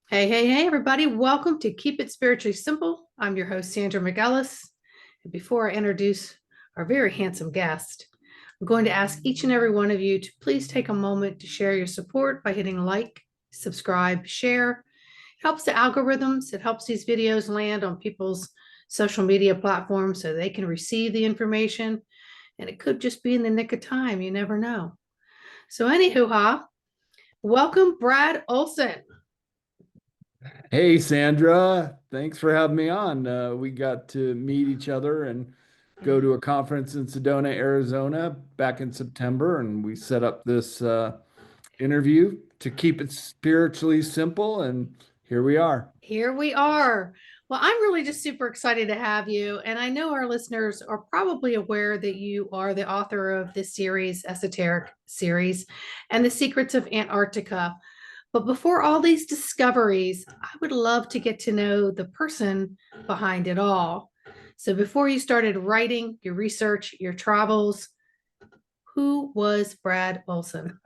Hey, everybody. Welcome to Keep It Spiritually Simple. I'm your host, Sandra McEllis. And before I introduce our very handsome guest, I'm going to ask each and every one of you to please take a moment to share your support by hitting like, subscribe, share. It helps the algorithms. It helps these videos land on people's social media platforms so they can receive the information. And it could just be in the nick of time. You never know. So, anywho, welcome, Brad Olsen. Hey, Sandra, thanks for having me on. We got to meet each other and go to a conference in Sedona, Arizona back in September, and we set up this interview to keep it spiritually simple, and here we are. Here we are. Well, I'm really just super excited to have you. And I know our listeners are probably aware that you are the author of this series, Esoteric series, and the Secrets of Antarctica. But before all these discoveries, I would love to get to know the person behind it all. So before you started writing your research, your travels, who was Brad Olsen?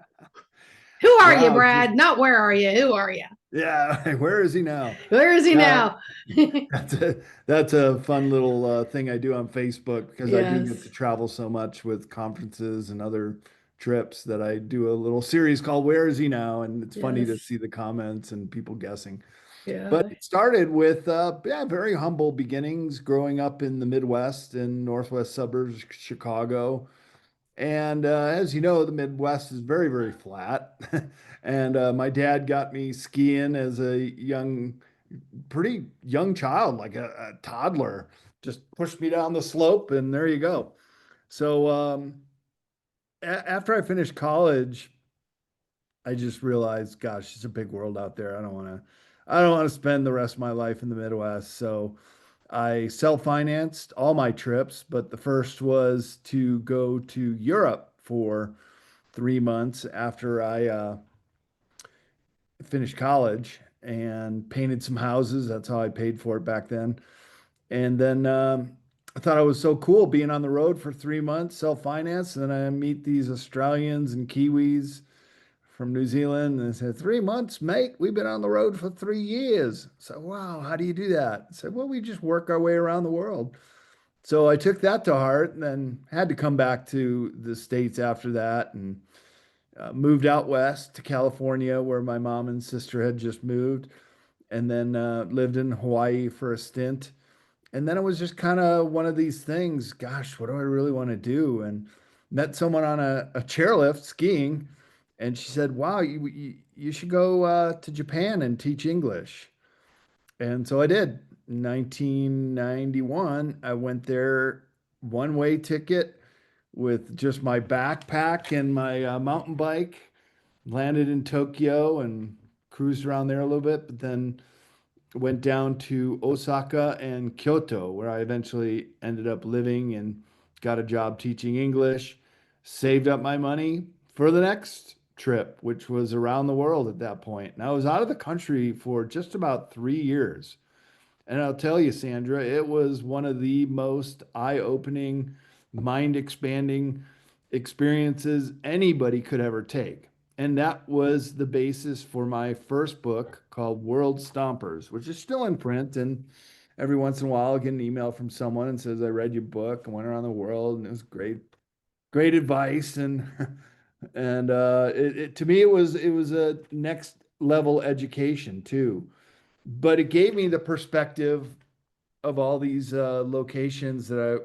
Who are you, Wow, Brad? Not where are you? Who are you? yeah, where is he now? Where is he Uh, now? that's a fun little thing I do on Facebook because I do get Yes. to travel so much with conferences and other trips that I do a little series called Where Is He Now? And it's funny to Yes. see the comments and people guessing. But Yeah. it started with yeah, very humble beginnings growing up in the Midwest and northwest suburbs of Chicago. And as you know, the Midwest is very, very flat. And my dad got me skiing as a pretty young child, like a toddler, just pushed me down the slope, and there you go. So after I finished college, I just realized, gosh, it's a big world out there. I don't want to spend the rest of my life in the Midwest. So I self-financed all my trips, but the first was to go to Europe for 3 months after I finished college and painted some houses. That's how I paid for it back then. And then I thought it was so cool being on the road for 3 months, self-financed. And then I meet these Australians and Kiwis from New Zealand and they said, 3 months, mate, we've been on the road for 3 years. So, wow, how do you do that? I said, well, we just work our way around the world. So I took that to heart and then had to come back to the States after that and moved out west to California where my mom and sister had just moved and then lived in Hawaii for a stint. And then it was just kind of one of these things. Gosh, what do I really want to do? And met someone on a chairlift skiing, and she said, "Wow, you should go to Japan and teach English." And so I did. 1991, I went there, one-way ticket with just my backpack and my mountain bike. Landed in Tokyo and cruised around there a little bit, but then went down to Osaka and Kyoto, where I eventually ended up living and got a job teaching English, saved up my money for the next trip, which was around the world at that point. And I was out of the country for just about 3 years. And I'll tell you, Sandra, it was one of the most eye-opening, mind-expanding experiences anybody could ever take. And that was the basis for my first book called World Stompers, which is still in print. And every once in a while, I get an email from someone and says, I read your book and went around the world, and it was great, great advice. And to me, it was a next level education too, but it gave me the perspective of all these locations that I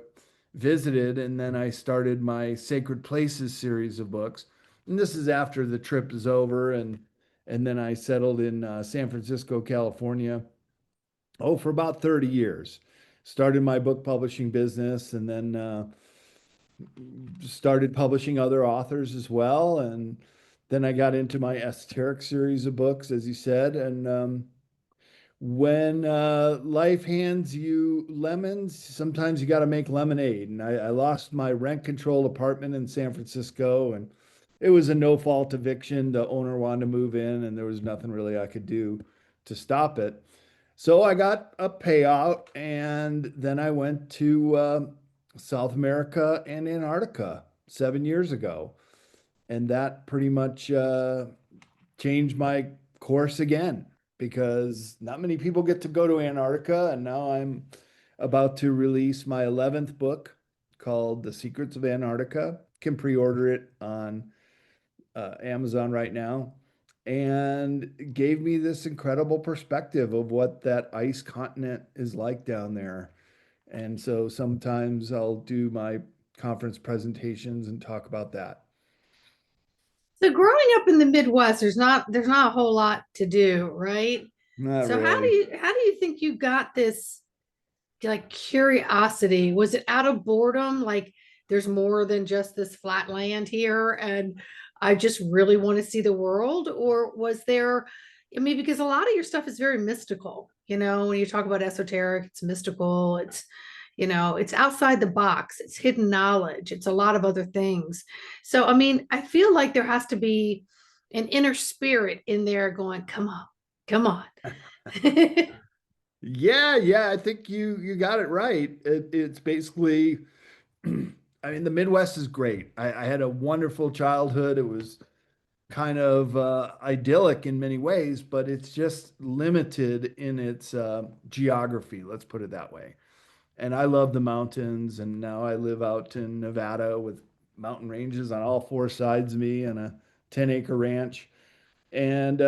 visited, and then I started my Sacred Places series of books. And this is after the trip is over, and then I settled in San Francisco, California. Oh, for about 30 years. Started my book publishing business, and then started publishing other authors as well. And then I got into my esoteric series of books, as you said, and when life hands you lemons, sometimes you got to make lemonade. And I lost my rent controlled apartment in San Francisco, and it was a no fault eviction. The owner wanted to move in, and there was nothing really I could do to stop it. So I got a payout, and then I went to South America and Antarctica 7 years ago. And that pretty much changed my course again, because not many people get to go to Antarctica. And now I'm about to release my 11th book called The Secrets of Antarctica. Can pre-order it on Amazon right now. And gave me this incredible perspective of what that ice continent is like down there. And so sometimes I'll do my conference presentations and talk about that. So growing up in the Midwest, there's not a whole lot to do, right? Not So how do really. you how do you think you got this like curiosity? Was it out of boredom? Like there's more than just this flat land here and I just really want to see the world? Or was there, I mean, because a lot of your stuff is very mystical, when you talk about esoteric, it's mystical, it's outside the box, it's hidden knowledge, it's a lot of other things. So, I mean, I feel like there has to be an inner spirit in there going, come on, come on. Yeah, yeah, I think you got it right. It's basically, I mean, the Midwest is great. I had a wonderful childhood. It was kind of idyllic in many ways, but it's just limited in its geography. Let's put it that way. And I love the mountains, and now I live out in Nevada with mountain ranges on all four sides of me and a 10-acre ranch. And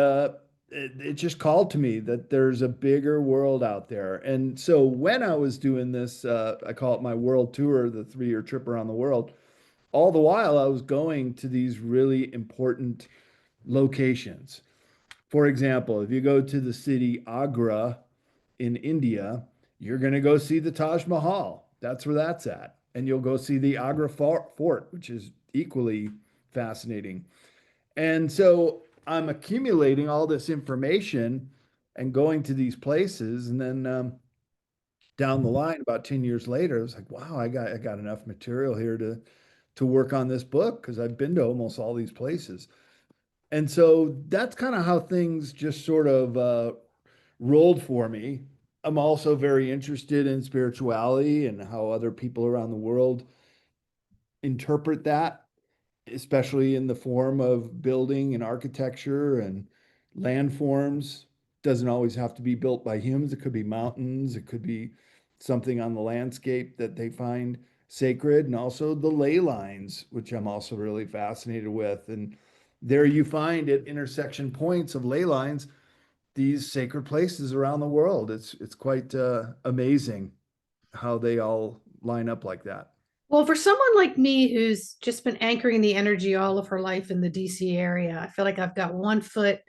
it just called to me that there's a bigger world out there. And so when I was doing this, I call it my world tour, the 3-year trip around the world. All the while, I was going to these really important locations. For example, if you go to the city Agra in India, you're going to go see the Taj Mahal. That's where that's at. And you'll go see the Agra Fort, which is equally fascinating. And so I'm accumulating all this information and going to these places. And then down the line, about 10 years later, I was like, wow, I got enough material here to work on this book because I've been to almost all these places. And so that's kind of how things just sort of rolled for me. I'm also very interested in spirituality and how other people around the world interpret that, especially in the form of building and architecture and landforms. Doesn't always have to be built by humans. It could be mountains, it could be something on the landscape that they find sacred, and also the ley lines, which I'm also really fascinated with. And there you find at intersection points of ley lines these sacred places around the world. It's quite amazing how they all line up like that. Well, for someone like me who's just been anchoring the energy all of her life in the DC area, I feel like I've got one foot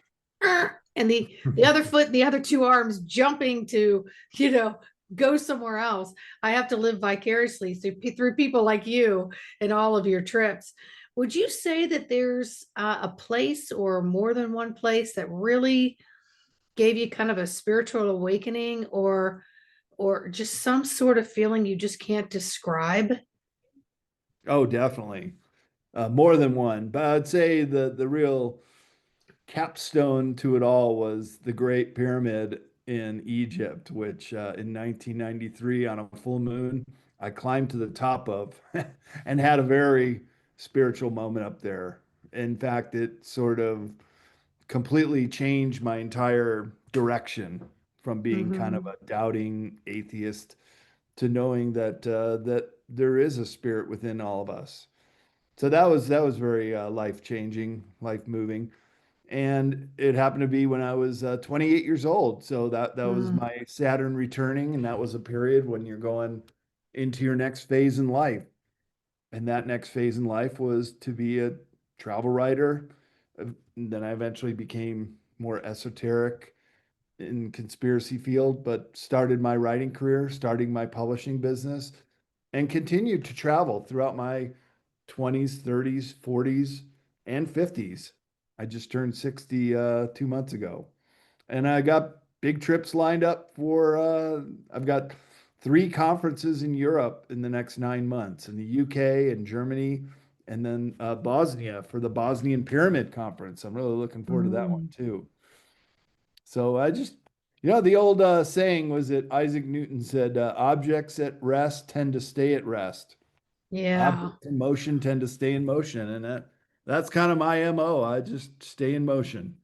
and the other foot, the other two arms jumping to, you know, go somewhere else. I have to live vicariously through people like you and all of your trips. Would you say that there's a place or more than one place that really gave you kind of a spiritual awakening or just some sort of feeling you just can't describe? Oh, definitely. More than one, but I'd say the real capstone to it all was the Great Pyramid in Egypt, which in 1993 on a full moon, I climbed to the top of and had a very spiritual moment up there. In fact, it sort of completely changed my entire direction from being kind of Mm-hmm. a doubting atheist to knowing that there is a spirit within all of us. So that was very life changing, life moving, and it happened to be when I was 28 years old. So that was Mm, my Saturn returning, and that was a period when you're going into your next phase in life. And that next phase in life was to be a travel writer. Then I eventually became more esoteric in conspiracy field, but started my writing career, starting my publishing business, and continued to travel throughout my 20s, 30s, 40s, and 50s. I just turned 60 2 months ago. And I got big trips lined up for, I've got 3 conferences in Europe in the next 9 months, in the UK and Germany, and then Bosnia for the Bosnian Pyramid Conference. I'm really looking forward to that one mm. too. So I just, the old saying was that Isaac Newton said, objects at rest tend to stay at rest. Yeah. Objects in motion tend to stay in motion, and that's kind of my MO. I just stay in motion.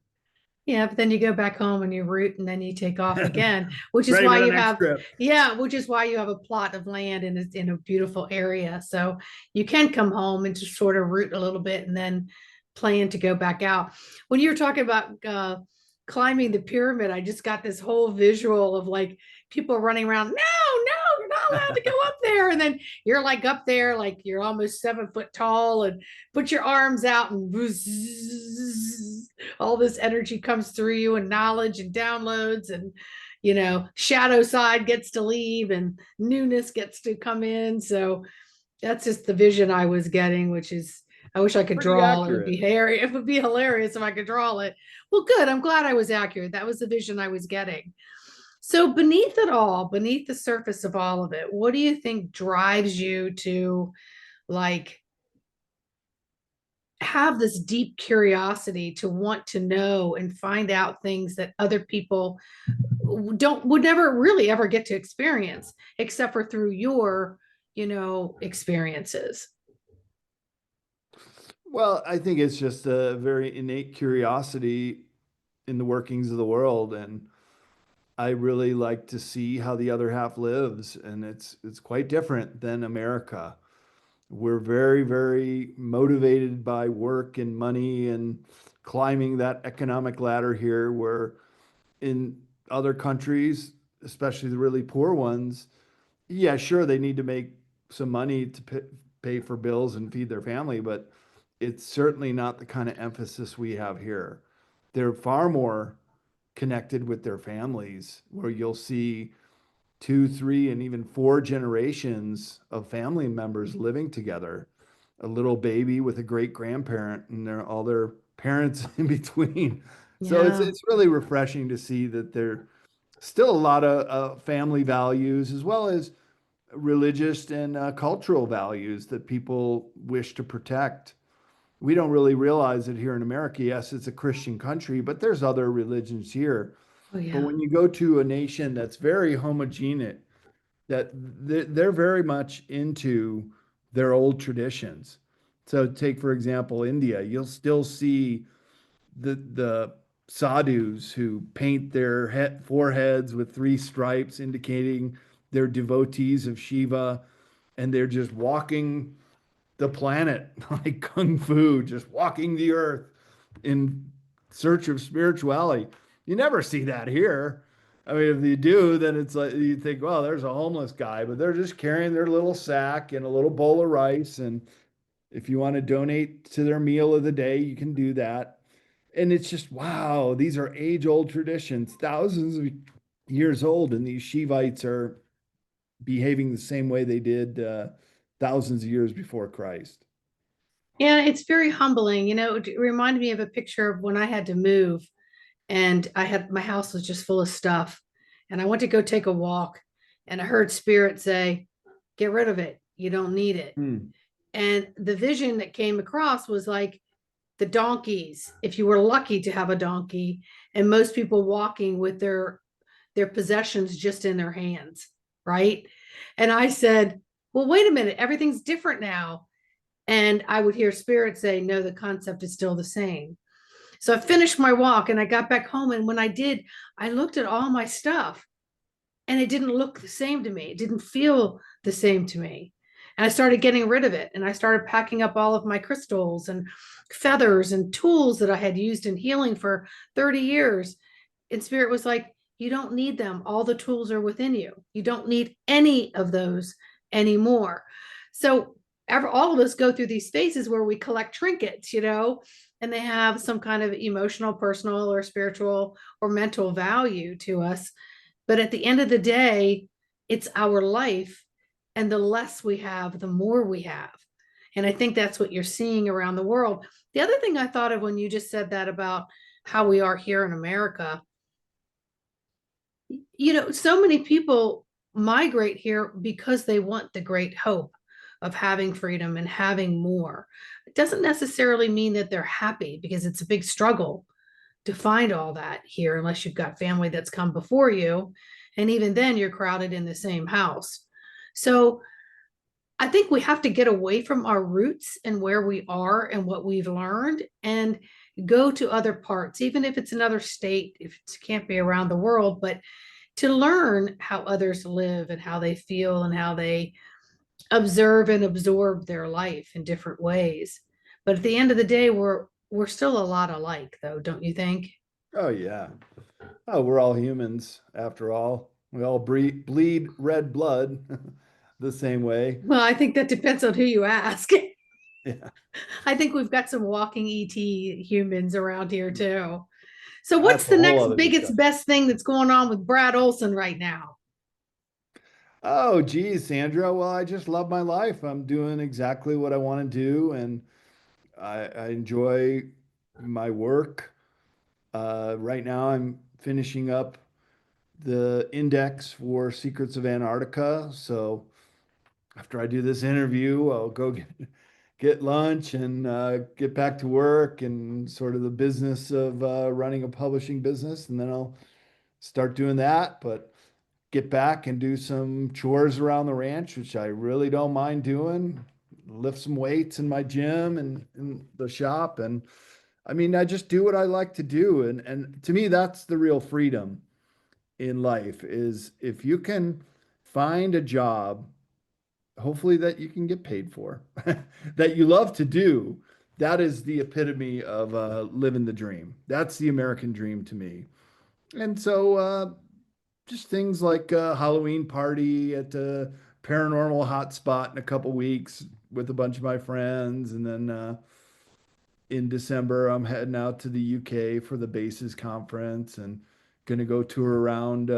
Yeah, but then you go back home and you root and then you take off again, which is Ready why for the you next have, trip. yeah, which is why you have a plot of land in a beautiful area. So you can come home and just sort of root a little bit and then plan to go back out. When you were talking about climbing the pyramid, I just got this whole visual of like people running around, no, you're not allowed to go up there. And then you're like up there, like you're almost 7 foot tall and put your arms out and all this energy comes through you and knowledge and downloads and shadow side gets to leave and newness gets to come in. So that's just the vision I was getting, which is I wish I could Pretty draw it. accurate. It would be hilarious if I could draw it. Well, good, I'm glad I was accurate. That was the vision I was getting. So beneath it all, beneath the surface of all of it, what do you think drives you to like have this deep curiosity to want to know and find out things that other people would never really ever get to experience except for through your experiences? Well, I think it's just a very innate curiosity in the workings of the world, and I really like to see how the other half lives, and it's quite different than America. We're very, very motivated by work and money and climbing that economic ladder here, where in other countries, especially the really poor ones, yeah, sure, they need to make some money to pay for bills and feed their family, but it's certainly not the kind of emphasis we have here. They're far more connected with their families, where you'll see two, three, and even four generations of family members living together. A little baby with a great grandparent, and they're all their parents in between. So it's Yeah. it's really refreshing to see that there still a lot of family values as well as religious and cultural values that people wish to protect. We don't really realize it here in America. Yes, it's a Christian country, but there's other religions here. Oh But yeah. when you go to a nation that's very homogeneous, that they're very much into their old traditions. So take, for example, India, you'll still see the sadhus who paint their foreheads with three stripes indicating they're devotees of Shiva, and they're just walking the planet like kung fu, just walking the earth in search of spirituality. You never see that here. I mean, if you do, then it's like you think, well, there's a homeless guy, but they're just carrying their little sack and a little bowl of rice. And if you want to donate to their meal of the day, you can do that. And it's just, wow, these are age old traditions, thousands of years old. And these Shivites are behaving the same way they did thousands of years before Christ. Yeah, it's very humbling. It reminded me of a picture of when I had to move and I had my house was just full of stuff. And I went to go take a walk and I heard spirit say, get rid of it. You don't need it. Hmm. And the vision that came across was like the donkeys, if you were lucky to have a donkey, and most people walking with their possessions just in their hands, right? And I said, well, wait a minute, everything's different now. And I would hear spirit say, no, the concept is still the same. So I finished my walk and I got back home. And when I did, I looked at all my stuff and it didn't look the same to me. It didn't feel the same to me. And I started getting rid of it. And I started packing up all of my crystals and feathers and tools that I had used in healing for 30 years. And spirit was like, you don't need them. All the tools are within you. You don't need any of those anymore. So all of us go through these phases where we collect trinkets, and they have some kind of emotional, personal, or spiritual or mental value to us. But at the end of the day, it's our life. And the less we have, the more we have. And I think that's what you're seeing around the world. The other thing I thought of when you just said that about how we are here in America, so many people migrate here because they want the great hope of having freedom and having more. It doesn't necessarily mean that they're happy because it's a big struggle to find all that here unless you've got family that's come before you. And even then, you're crowded in the same house. So I think we have to get away from our roots and where we are and what we've learned and go to other parts, even if it's another state, if it can't be around the world, but to learn how others live and how they feel and how they observe and absorb their life in different ways. But at the end of the day, we're still a lot alike, though, don't you think? Oh yeah. Oh, we're all humans after all. We all bleed red blood the same way. Well, I think that depends on who you ask. Yeah, I think we've got some walking ET humans around here too. So, what's that's a the whole next other biggest, discussion. best thing that's going on with Brad Olsen right now? Oh, geez, Sandra. Well, I just love my life. I'm doing exactly what I want to do, and I enjoy my work. Right now, I'm finishing up the index for Secrets of Antarctica. So after I do this interview, I'll go get lunch and get back to work and sort of the business of running a publishing business, and then I'll start doing that. But get back and do some chores around the ranch, which I really don't mind doing. Lift some weights in my gym and in the shop. And I mean, I just do what I like to do. And to me, that's the real freedom in life is if you can find a job, hopefully that you can get paid for, that you love to do. That is the epitome of living the dream. That's the American dream to me. And so just things like a Halloween party at a paranormal hotspot in a couple weeks with a bunch of my friends. And then in December, I'm heading out to the UK for the Bases conference and going to go tour around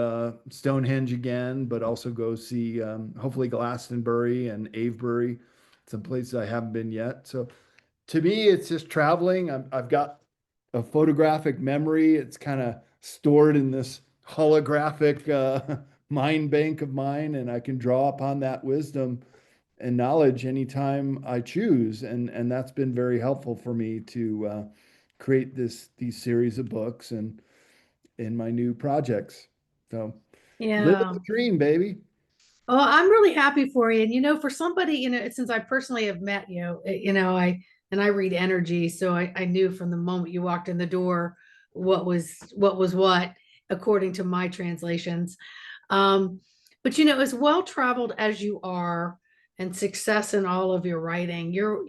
Stonehenge again, but also go see hopefully Glastonbury and Avebury, some places I haven't been yet. So to me, it's just traveling. I've got a photographic memory. It's kind of stored in this holographic mind bank of mine, and I can draw upon that wisdom and knowledge anytime I choose. And that's been very helpful for me to create these series of books and in my new projects. So living Yeah. the dream, baby. Oh, I'm really happy for you. And for somebody, since I personally have met you, I read energy, so I knew from the moment you walked in the door what was what, according to my translations. Um, but as well traveled as you are and success in all of your writing, you're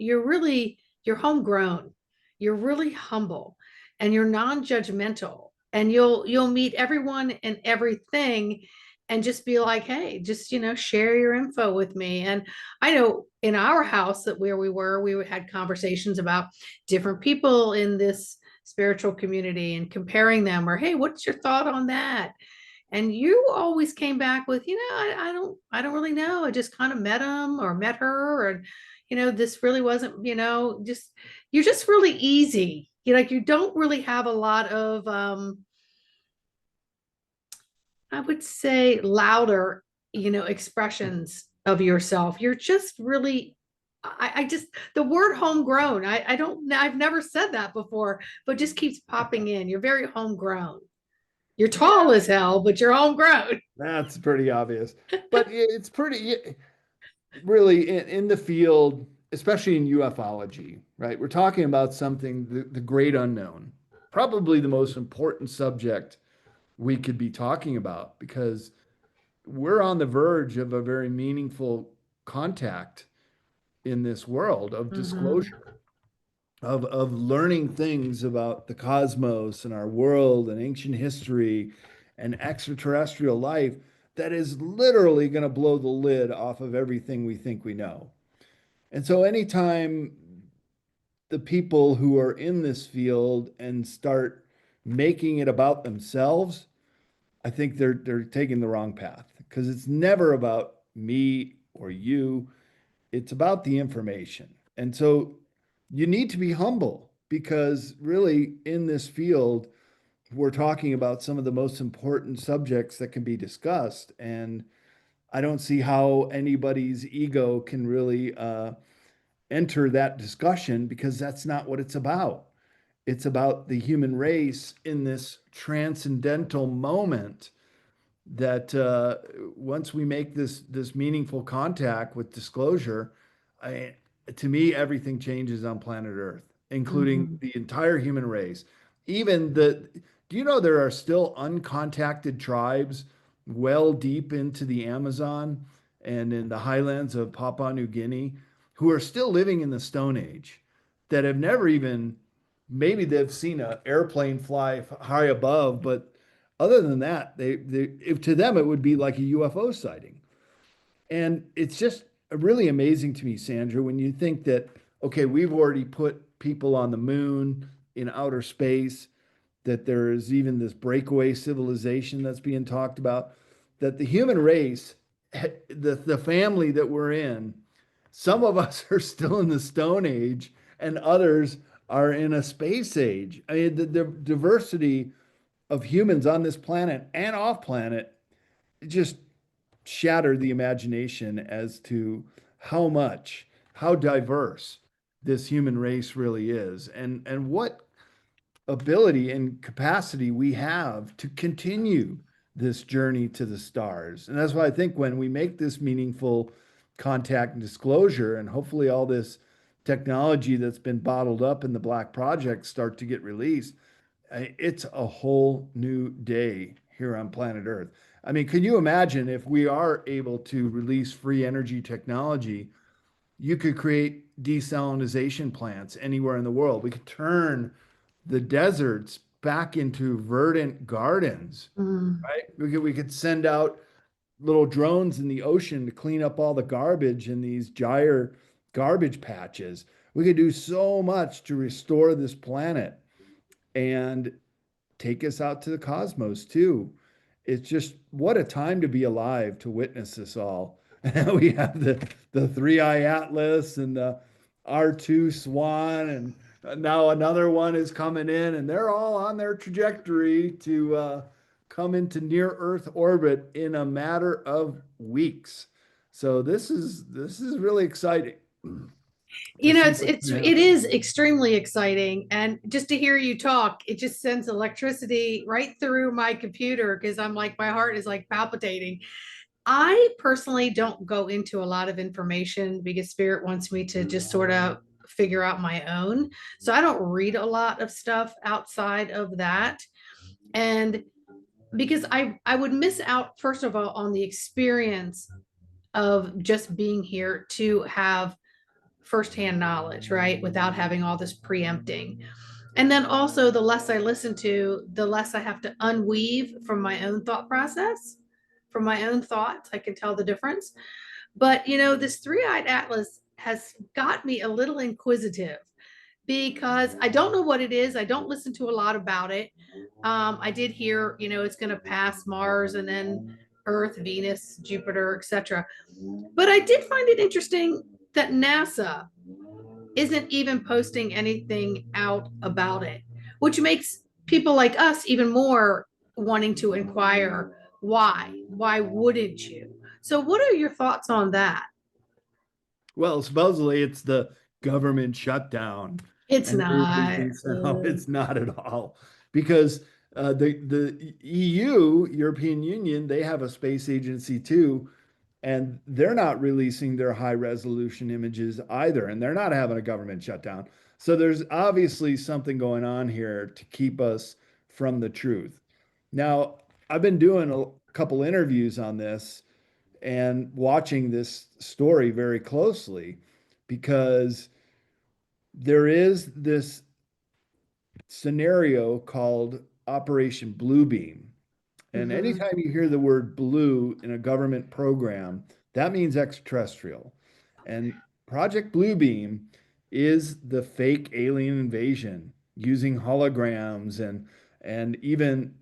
homegrown. You're really humble and you're non-judgmental. And you'll meet everyone and everything and just be like, hey, just share your info with me. And I know in our house that where we had conversations about different people in this spiritual community and comparing them, or hey, what's your thought on that? And you always came back with, I don't really know. I just kind of met him or met her, and this really wasn't, just you're just really easy. You don't really have a lot of I would say louder, expressions of yourself. You're just really, I just, the word homegrown, I've never said that before, but just keeps popping in. You're very homegrown. You're tall Yeah, as hell, but you're homegrown. that's pretty obvious. But it's pretty really in the field, especially in ufology, right? We're talking about something, the great unknown, probably the most important subject we could be talking about because we're on the verge of a very meaningful contact in this world of Mhm. disclosure, of learning things about the cosmos and our world and ancient history and extraterrestrial life that is literally going to blow the lid off of everything we think we know. And so anytime the people who are in this field and start making it about themselves, I think they're taking the wrong path because it's never about me or you. It's about the information. And so you need to be humble because really in this field, we're talking about some of the most important subjects that can be discussed. And I don't see how anybody's ego can really enter that discussion because that's not what it's about. It's about the human race in this transcendental moment that once we make this meaningful contact with disclosure, I, to me, everything changes on planet Earth. including Mhm. the entire human race. Even do you know there are still uncontacted tribes well deep into the Amazon and in the highlands of Papua New Guinea who are still living in the Stone Age that have never even, maybe they've seen an airplane fly high above, but other than that, to them it would be like a UFO sighting. And it's just really amazing to me, Sandra, when you think that, okay, we've already put people on the moon in outer space, that there is even this breakaway civilization that's being talked about, that the human race, the family that we're in, some of us are still in the Stone Age and others are in a space age. I mean, the diversity of humans on this planet and off planet just shatter the imagination as to how much, how diverse this human race really is, and what ability and capacity we have to continue this journey to the stars. And that's why I think when we make this meaningful contact and disclosure, and hopefully all this technology that's been bottled up in the Black Project start to get released, it's a whole new day here on planet Earth. I mean, can you imagine if we are able to release free energy technology? You could create desalination plants anywhere in the world. We could turn the deserts back into verdant gardens, Mm. right? We could send out little drones in the ocean to clean up all the garbage in these gyre garbage patches. We could do so much to restore this planet. And take us out to the cosmos too. It's just what a time to be alive to witness this all. We have the three eye atlas and the R2 Swan, and now another one is coming in, and they're all on their trajectory to come into near Earth orbit in a matter of weeks. So this is really exciting to You know, see it's what's it's going to it happen. is extremely exciting, and just to hear you talk, it just sends electricity right through my computer because I'm like my heart is like palpitating. I personally don't go into a lot of information because Spirit wants me to just sort of figure out my own. So I don't read a lot of stuff outside of that. And because I would miss out, first of all, on the experience of just being here to have firsthand knowledge, right? Without having all this preempting. And then also, the less I listen to, the less I have to unweave from my own thought process, from my own thoughts. I can tell the difference. But, this three eyed atlas has got me a little inquisitive because I don't know what it is. I don't listen to a lot about it. I did hear, it's going to pass Mars and then Earth, Venus, Jupiter, etc. But I did find it interesting that NASA isn't even posting anything out about it, which makes people like us even more wanting to inquire why. Why wouldn't you? So, what are your thoughts on that? Well, supposedly it's the government shutdown, It's and everybody not. thinks no, it's not at all, because the EU, European Union, they have a space agency too, and they're not releasing their high resolution images either, and they're not having a government shutdown. So there's obviously something going on here to keep us from the truth. Now, I've been doing a couple interviews on this and watching this story very closely because there is this scenario called Operation Bluebeam. And Mhm. anytime you hear the word blue in a government program, that means extraterrestrial. And Project Bluebeam is the fake alien invasion using holograms and even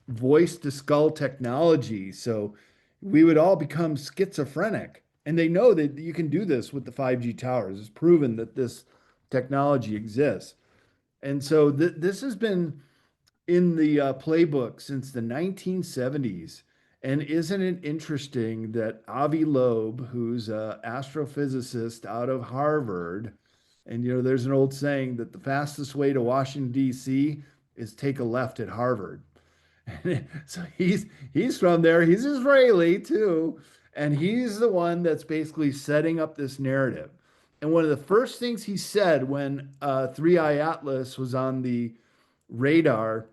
voice to skull technology. So we would all become schizophrenic. And they know that you can do this with the 5G towers. It's proven that this technology exists. And so this has been in the playbook since the 1970s. And isn't it interesting that Avi Loeb, who's an astrophysicist out of Harvard, and there's an old saying that the fastest way to Washington, D.C. is take a left at Harvard. So he's from there. He's Israeli too, and he's the one that's basically setting up this narrative And one of the first things he said when Three Eye Atlas was on the radar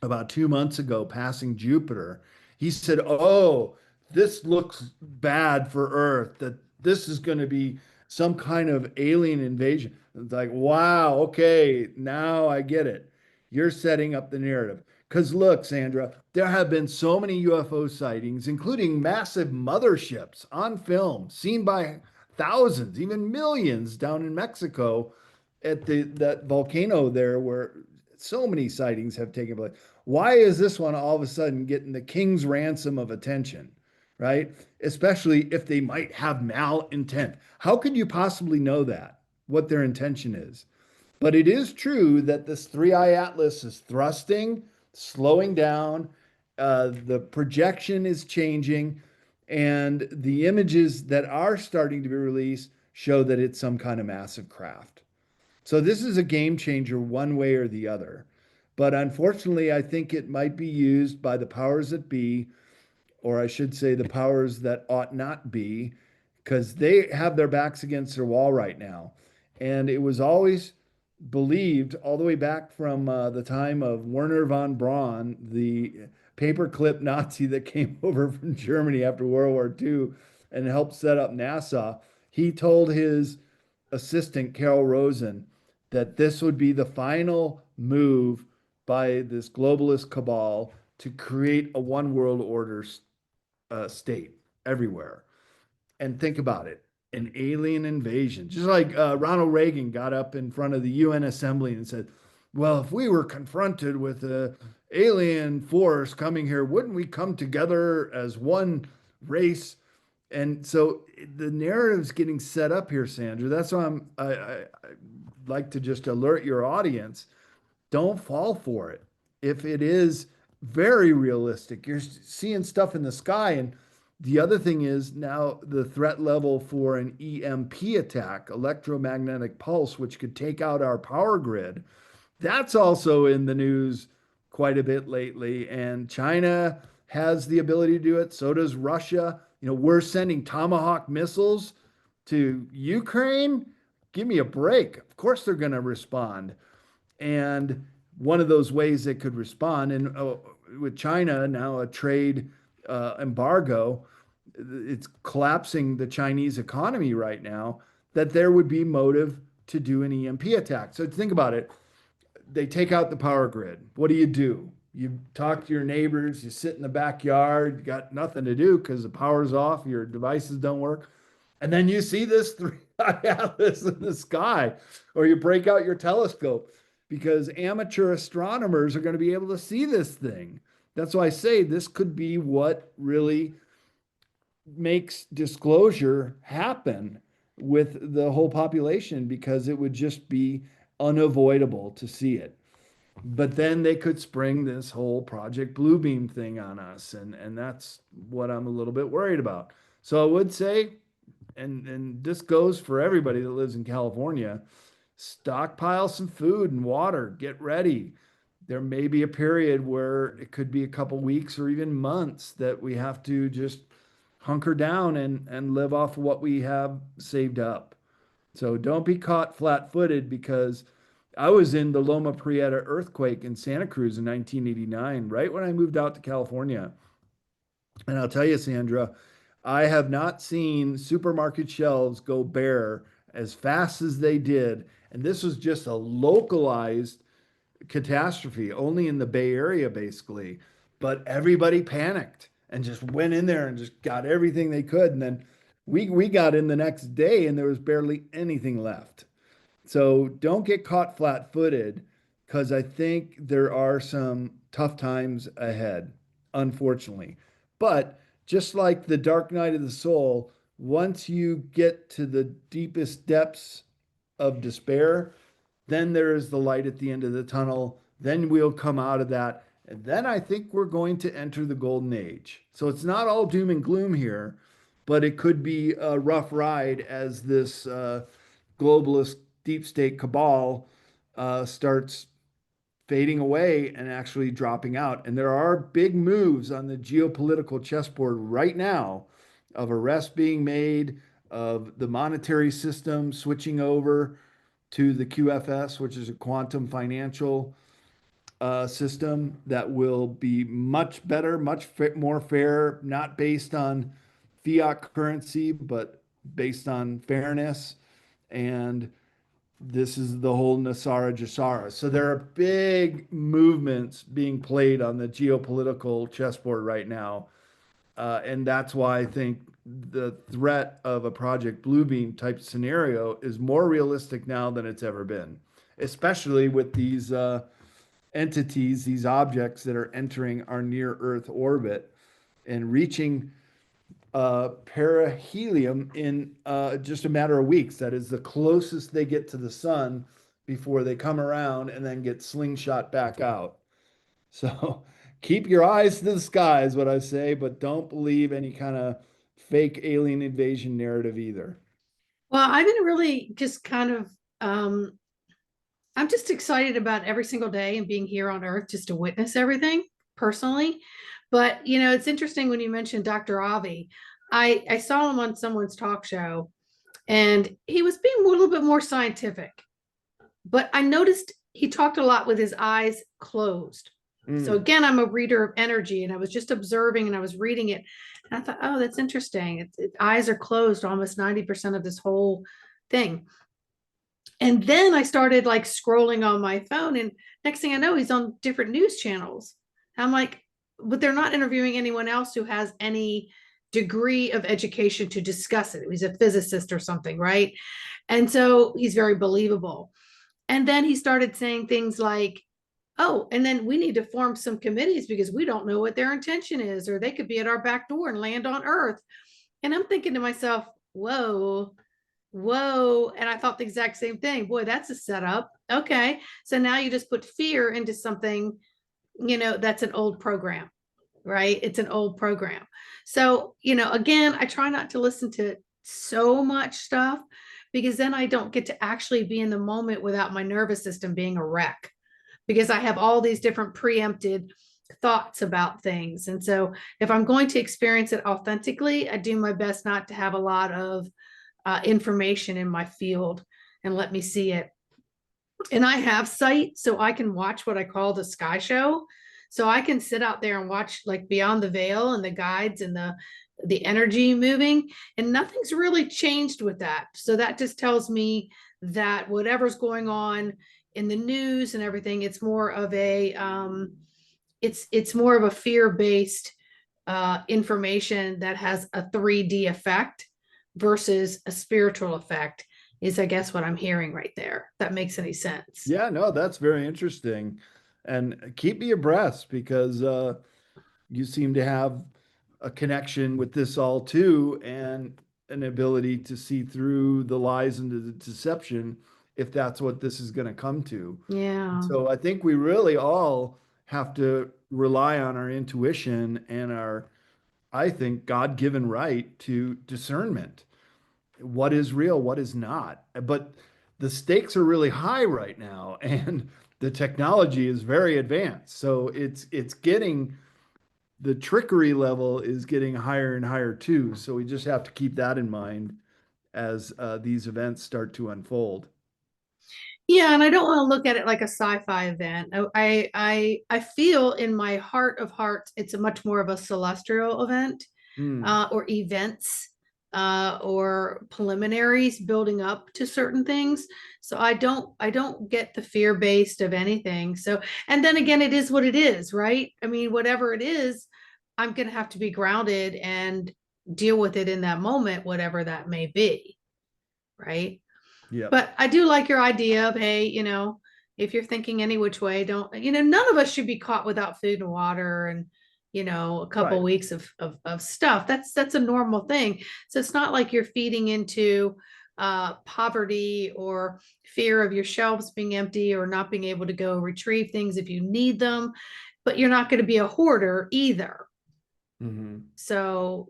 about 2 months ago, passing Jupiter, he said, "Oh, this looks bad for Earth, that this is going to be some kind of alien invasion." It's like, wow, okay, now I get it. You're setting up the narrative. Because look, Sandra, there have been so many UFO sightings, including massive motherships on film, seen by thousands, even millions down in Mexico at that volcano there where so many sightings have taken place. Why is this one all of a sudden getting the king's ransom of attention, right? Especially if they might have malintent. How could you possibly know that, what their intention is? But it is true that this Three Eye Atlas is thrusting, slowing down. The projection is changing, and the images that are starting to be released show that it's some kind of massive craft. So this is a game changer one way or the other. But unfortunately, I think it might be used by the powers that be, or I should say the powers that ought not be, because they have their backs against their wall right now. And it was always believed, all the way back from the time of Werner von Braun, the paperclip Nazi that came over from Germany after World War II and helped set up NASA. He told his assistant, Carol Rosen, that this would be the final move by this globalist cabal to create a one world order state everywhere. And think about it, an alien invasion. Just like Ronald Reagan got up in front of the UN assembly and said, well, if we were confronted with an alien force coming here, wouldn't we come together as one race? And so the narrative's getting set up here, Sandra. That's why I like to just alert your audience, don't fall for it. If it is very realistic, you're seeing stuff in the sky. And the other thing is now the threat level for an EMP attack, electromagnetic pulse, which could take out our power grid. That's also in the news quite a bit lately. And China has the ability to do it. So does Russia. You know, we're sending Tomahawk missiles to Ukraine. Give me a break. Of course, they're going to respond. And one of those ways they could respond, and with China now a trade embargo, it's collapsing the Chinese economy right now, that there would be motive to do an EMP attack. So think about it. They take out the power grid. What do? You talk to your neighbors, you sit in the backyard, you got nothing to do because the power's off, your devices don't work. And then you see this three-eye atlas in the sky, or you break out your telescope because amateur astronomers are going to be able to see this thing. That's why I say this could be what really makes disclosure happen with the whole population, because it would just be unavoidable to see it. But then they could spring this whole Project Bluebeam thing on us, and that's what I'm a little bit worried about. So I would say, and this goes for everybody that lives in California, stockpile some food and water, get ready. There may be a period where it could be a couple weeks or even months that we have to just hunker down and live off of what we have saved up. So don't be caught flat-footed, because I was in the Loma Prieta earthquake in Santa Cruz in 1989, right when I moved out to California. And I'll tell you, Sandra, I have not seen supermarket shelves go bare as fast as they did. And this was just a localized catastrophe, only in the Bay Area, basically. But everybody panicked and just went in there and just got everything they could. And then we got in the next day and there was barely anything left. So don't get caught flat footed, because I think there are some tough times ahead, unfortunately. But just like the dark night of the soul, once you get to the deepest depths of despair, then there is the light at the end of the tunnel. Then we'll come out of that. And then I think we're going to enter the golden age. So it's not all doom and gloom here, but it could be a rough ride as this globalist deep state cabal starts fading away and actually dropping out. And there are big moves on the geopolitical chessboard right now of arrests being made, of the monetary system switching over to the QFS, which is a quantum financial system that will be much better, more fair, not based on fiat currency, but based on fairness. And this is the whole Nasara Jasara. So there are big movements being played on the geopolitical chessboard right now. And that's why I think the threat of a Project Bluebeam type scenario is more realistic now than it's ever been, especially with these entities, these objects that are entering our near Earth orbit and reaching perihelion in just a matter of weeks. That is the closest they get to the sun before they come around and then get slingshot back out. So keep your eyes to the sky is what I say, but don't believe any kind of fake alien invasion narrative either. Well, I've been really just kind of, I'm just excited about every single day and being here on Earth just to witness everything personally. But, it's interesting when you mentioned Dr. Avi. I saw him on someone's talk show and he was being a little bit more scientific, but I noticed he talked a lot with his eyes closed. So again, I'm a reader of energy and I was just observing and I was reading it. And I thought, oh, that's interesting. Eyes are closed almost 90% of this whole thing. And then I started like scrolling on my phone, and next thing I know, he's on different news channels. I'm like, but they're not interviewing anyone else who has any degree of education to discuss it. He's a physicist or something, right? And so he's very believable. And then he started saying things like, oh, and then we need to form some committees because we don't know what their intention is, or they could be at our back door and land on Earth. And I'm thinking to myself, whoa, whoa. And I thought the exact same thing. Boy, that's a setup. Okay. So now you just put fear into something, that's an old program, right? It's an old program. So, again, I try not to listen to so much stuff because then I don't get to actually be in the moment without my nervous system being a wreck because I have all these different preempted thoughts about things. And so if I'm going to experience it authentically, I do my best not to have a lot of information in my field and let me see it. And I have sight, so I can watch what I call the sky show. So I can sit out there and watch like Beyond the Veil and the guides and the energy moving, and nothing's really changed with that. So that just tells me that whatever's going on in the news and everything, it's more of a it's more of a fear-based information that has a 3D effect versus a spiritual effect is, I guess, what I'm hearing right there. If that makes any sense. Yeah, no, that's very interesting. And keep me abreast because you seem to have a connection with this all too, and an ability to see through the lies and the deception if that's what this is going to come to. Yeah. So I think we really all have to rely on our intuition and our, I think, God-given right to discernment. What is real, what is not. But the stakes are really high right now, and the technology is very advanced. So it's getting the trickery level is getting higher and higher too. So we just have to keep that in mind as these events start to unfold. Yeah, and I don't want to look at it like a sci-fi event. I feel in my heart of hearts, it's a much more of a celestial event, Hmm. or events, or preliminaries building up to certain things. So I don't get the fear based of anything. So, and then again, it is what it is, right? I mean, whatever it is, I'm gonna have to be grounded and deal with it in that moment, whatever that may be, right? Yep. But I do like your idea of, hey, if you're thinking any which way, don't, none of us should be caught without food and water and, a couple Right. weeks of stuff. That's a normal thing. So it's not like you're feeding into poverty or fear of your shelves being empty or not being able to go retrieve things if you need them, but you're not going to be a hoarder either. Hmm. So,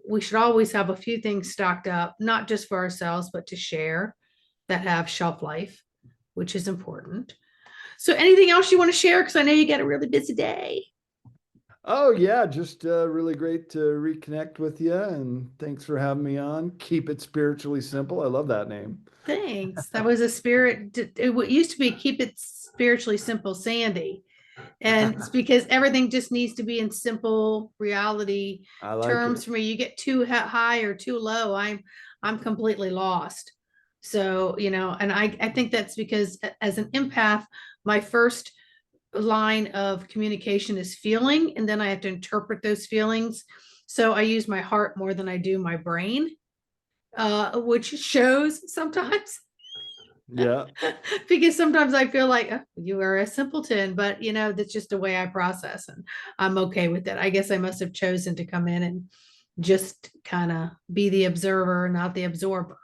we should always have a few things stocked up, not just for ourselves, but to share that have shelf life, which is important. So, anything else you want to share? Because I know you got a really busy day. Oh yeah, just really great to reconnect with you, and thanks for having me on. Keep it spiritually simple. I love that name. Thanks. That was a spirit. It used to be keep it spiritually simple, Sandy. And it's because everything just needs to be in simple reality I like terms it. for me. You get too high or too low, I'm completely lost. So, and I think that's because as an empath, my first line of communication is feeling, and then I have to interpret those feelings. So I use my heart more than I do my brain, which shows sometimes. Yeah, Because sometimes I feel like, "Oh, you are a simpleton," but that's just the way I process, and I'm okay with it. I guess I must have chosen to come in and just kind of be the observer, not the absorber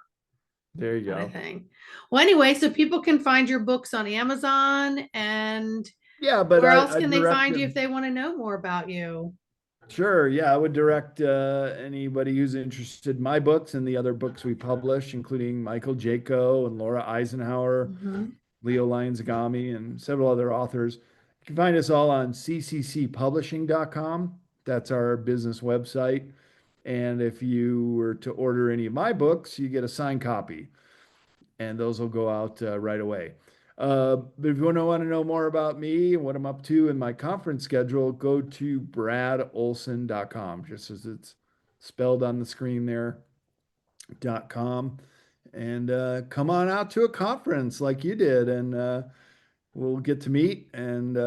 there you kind of go. thing. Well, anyway, so people can find your books on Amazon, and Yeah, but where else I can they direct find you if them. they want to know more about you? Sure. Yeah, I would direct anybody who's interested in my books and the other books we publish, including Michael Jaco and Laura Eisenhower, Mhm. Leo Lionsgami, and several other authors. You can find us all on cccpublishing.com. That's our business website. And if you were to order any of my books, you get a signed copy, and those will go out right away. But if you want to know more about me and what I'm up to and my conference schedule, go to bradolsen.com, just as it's spelled on the screen there.com. And come on out to a conference like you did, and we'll get to meet. And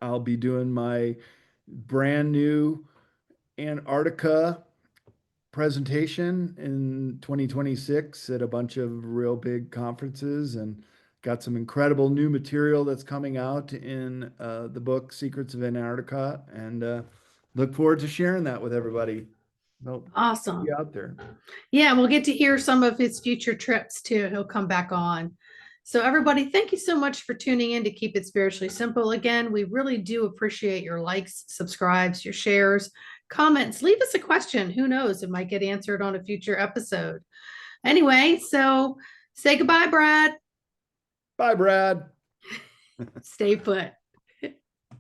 I'll be doing my brand new Antarctica presentation in 2026 at a bunch of real big conferences, and got some incredible new material that's coming out in the book Secrets of Antarctica, and look forward to sharing that with everybody. They'll be Awesome. out there. Yeah, we'll get to hear some of his future trips too. He'll come back on. So, everybody, thank you so much for tuning in to Keep It Spiritually Simple. Again, we really do appreciate your likes, subscribes, your shares, comments. Leave us a question. Who knows? It might get answered on a future episode. Anyway, so say goodbye, Brad. Bye, Brad. Stay put.